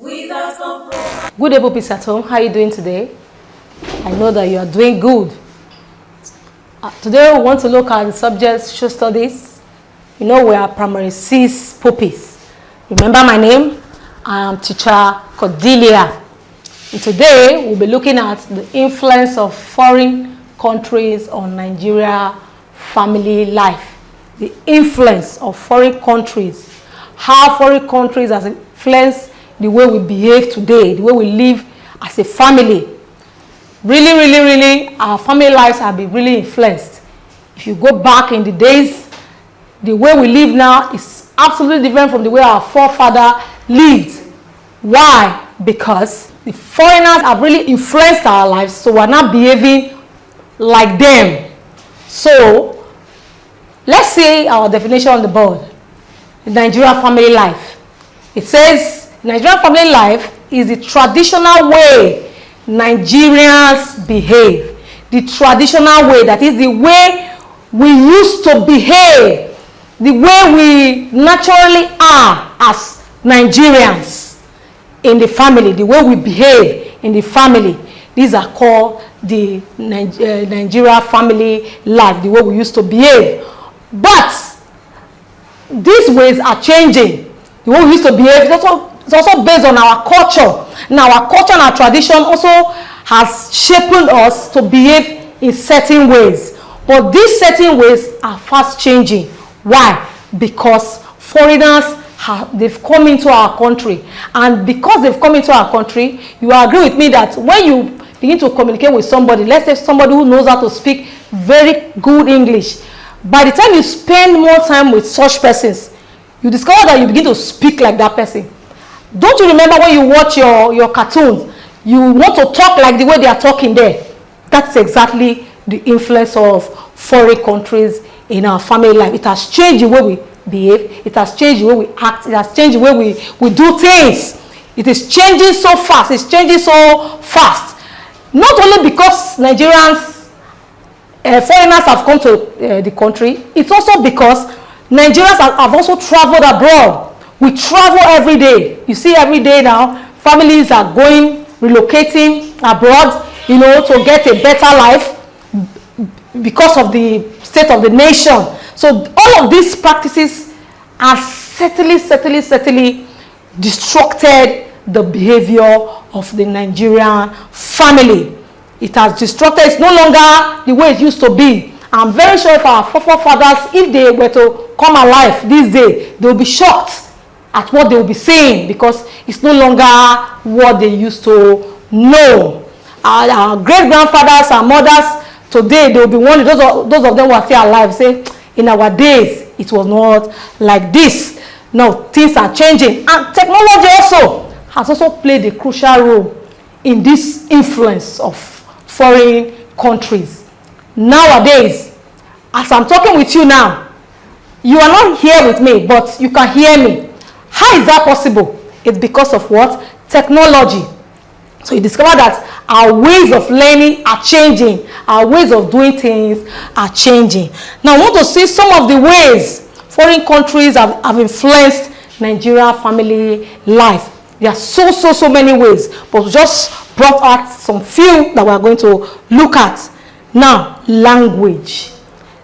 Good day, pupils at home. How are you doing today? I know that you are doing good. Today we want to look at the subject social studies. You know, we are primary 6 pupils. Remember my name? I am teacher Cordelia. And today we'll be looking at the influence of foreign countries on Nigeria family life. The influence of foreign countries. How foreign countries has influenced the way we behave today, the way we live as a family. Really, our family lives have been really influenced. If you go back in the days, the way we live now is absolutely different from the way our forefather lived. Why? Because the foreigners have really influenced our lives, so we're not behaving like them. So, let's see our definition on the board. The Nigerian family life. It says, Nigerian family life is the traditional way Nigerians behave. The traditional way, that is the way we used to behave, the way we naturally are as Nigerians in the family, the way we behave in the family. These are called the Nigeria family life, the way we used to behave. But these ways are changing. The way we used to behave it's also based on our culture. Now, our culture and our tradition also has shaped us to behave in certain ways. But these certain ways are fast changing. Why? Because foreigners they've come into our country. And because they've come into our country, you will agree with me that when you begin to communicate with somebody, let's say somebody who knows how to speak very good English, by the time you spend more time with such persons, you discover that you begin to speak like that person. Don't you remember when you watch your cartoons, you want to talk like the way they are talking there? That's exactly the influence of foreign countries in our family life. It has changed the way we behave. It has changed the way we act. It has changed the way we do things. It is changing so fast. It's changing so fast. Not only because Nigerians, foreigners have come to the country, it's also because Nigerians have also traveled abroad. We travel every day. You see, every day now, families are going, relocating abroad, you know, to get a better life because of the state of the nation. So all of these practices have certainly destructed the behavior of the Nigerian family. It has destructed. It's no longer the way it used to be. I'm very sure if our forefathers, if they were to come alive this day, they will be shocked at what they will be saying, because it's no longer what they used to know. Our great-grandfathers and mothers today, they will be wondering, those of them who are still alive, say, in our days, it was not like this. Now, things are changing. And technology also has also played a crucial role in this influence of foreign countries. Nowadays, as I'm talking with you now, you are not here with me, but you can hear me. How is that possible? It's because of what? Technology. So you discover that our ways of learning are changing. Our ways of doing things are changing. Now, I want to see some of the ways foreign countries have influenced Nigeria family life. There are so many ways, but we just brought out some few that we are going to look at. Now, language.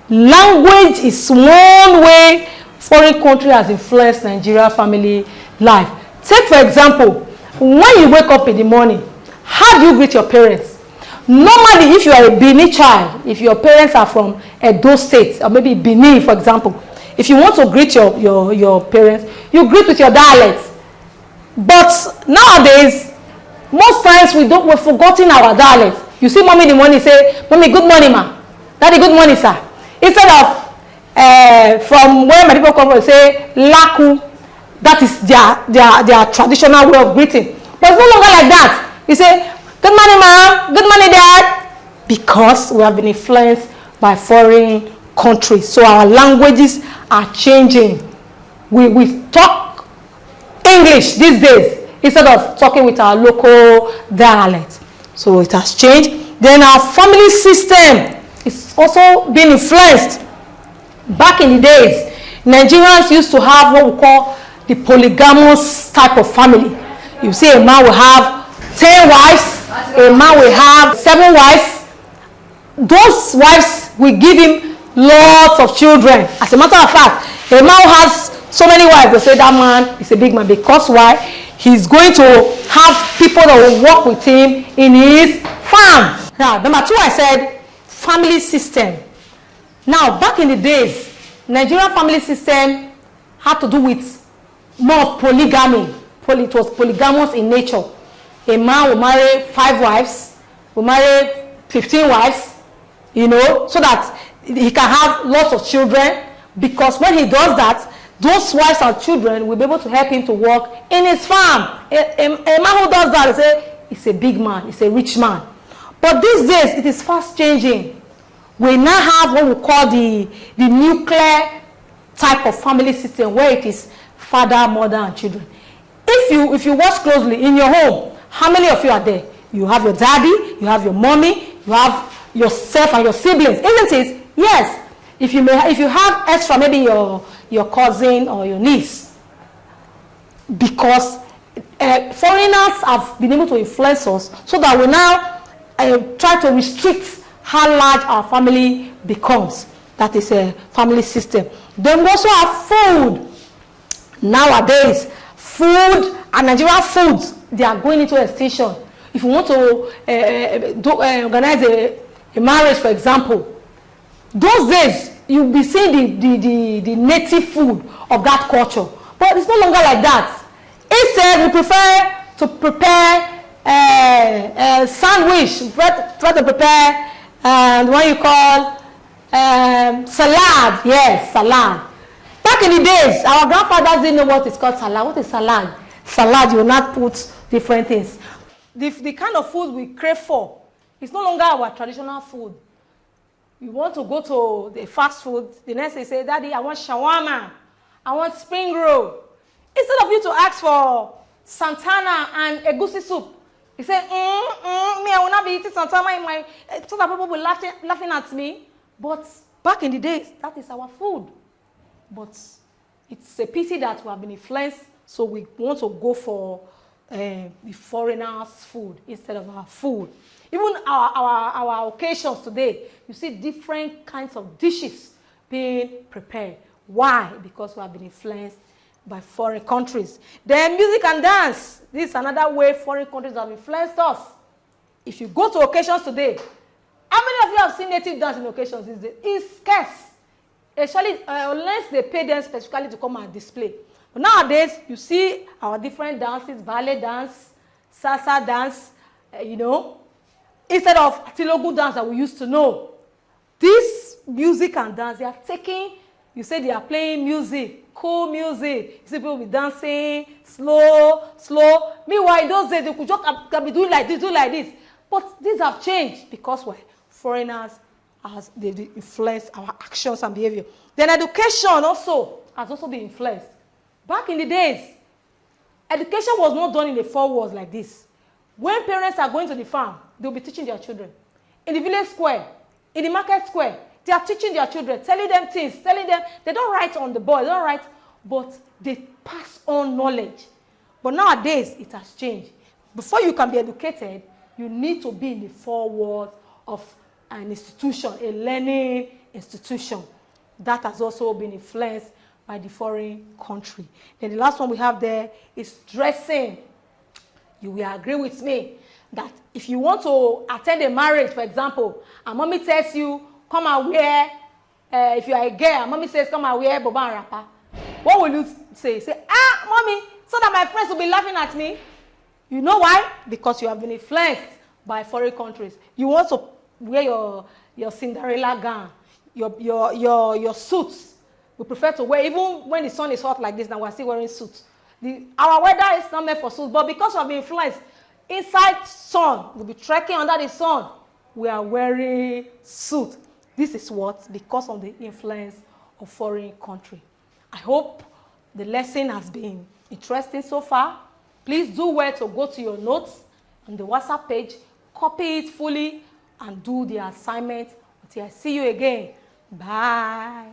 Language is one way foreign country has influenced Nigeria family life. Take, for example, when you wake up in the morning, how do you greet your parents? Normally, if you are a Benin child, if your parents are from Edo State, or maybe Benin, for example, if you want to greet your parents, you greet with your dialect. But nowadays, most times we've forgotten our dialect. You see mommy in the morning say, "Mommy, good morning, ma." Daddy, good morning, sir. Instead of from where my people come from, say laku, that is their traditional way of greeting. But it's no longer like that. You say, "Good morning, ma'am. Good morning, dad," because we have been influenced by foreign countries. So our languages are changing. We talk English these days instead of talking with our local dialect. So it has changed. Then our family system is also being influenced. Back in the days, Nigerians used to have what we call the polygamous type of family. You see a man will have 10 wives, a man will have 7 wives. Those wives will give him lots of children. As a matter of fact, a man who has so many wives, they say that man is a big man. Because why? He's going to have people that will work with him in his farm. Now, number 2, I said family system. Now, back in the days, Nigerian family system had to do with more of polygamy. It was polygamous in nature. A man will marry 5 wives, will marry 15 wives, you know, so that he can have lots of children, because when he does that, those wives and children will be able to help him to work in his farm. A man who does that, he's a big man, he's a rich man. But these days, it is fast changing. We now have what we call the nuclear type of family system, where it is father, mother, and children. If you watch closely in your home, how many of you are there? You have your daddy, you have your mommy, you have yourself and your siblings, isn't it? Yes. If you have extra, maybe your cousin or your niece, because foreigners have been able to influence us, so that we now try to restrict how large our family becomes. That is a family system. Then we also have food. Nowadays, food and Nigerian foods, they are going into extinction. If you want to organize a marriage, for example, those days you'll be seeing the native food of that culture. But it's no longer like that. Instead, we prefer to prepare a sandwich, try to prepare what you call salad. Yes, salad. Back in the days, our grandfathers didn't know what is called salad. What is salad? Salad, you will not put different things. The kind of food we crave for is no longer our traditional food. You want to go to the fast food, the next day say, Daddy, I want shawarma, I want spring roll. Instead of you to ask for Santana and egusi soup, you say, me, I will not be eating Santana in my, so that people will be laughing at me. But back in the days, that is our food. But it's a pity that we have been influenced, so we want to go for the foreigners' food instead of our food. Even our occasions today, you see different kinds of dishes being prepared. Why? Because we have been influenced by foreign countries. Then music and dance. This is another way foreign countries have influenced us. If you go to occasions today, how many of you have seen native dance in occasions these days? It's scarce. Actually, unless they pay them specifically to come and display. But nowadays, you see our different dances, ballet dance, salsa dance, you know, instead of Atilogu dance that we used to know. This music and dance, they are taking, you say they are playing music, cool music. You see people be dancing, slow. Meanwhile, in those days, they could just be doing like this. But these have changed because why? Foreigners they influence our actions and behavior. Then education also has also been influenced. Back in the days, education was not done in the 4 walls like this. When parents are going to the farm, they'll be teaching their children. In the village square, in the market square, they are teaching their children, telling them things, telling them, they don't write on the board, they don't write, but they pass on knowledge. But nowadays, it has changed. Before you can be educated, you need to be in the 4 walls of an institution, a learning institution. That has also been influenced by the foreign country. Then the last one we have there is dressing. You will agree with me that if you want to attend a marriage, for example, and mommy tells you, come and wear, if you are a girl, and mommy says, come and wear boba and wrapper, what will you say? Say, mommy, so that my friends will be laughing at me. You know why? Because you have been influenced by foreign countries. You want to wear your Cinderella gown, your suits. We prefer to wear, even when the sun is hot like this, now we're still wearing suits. Our weather is not meant for suits, but because we have been influenced, inside sun, we'll be trekking under the sun, we are wearing suits. This is what? Because of the influence of foreign country. I hope the lesson has been interesting so far. Please do well to go to your notes on the WhatsApp page, copy it fully, and do the assignment. Until I see you again. Bye.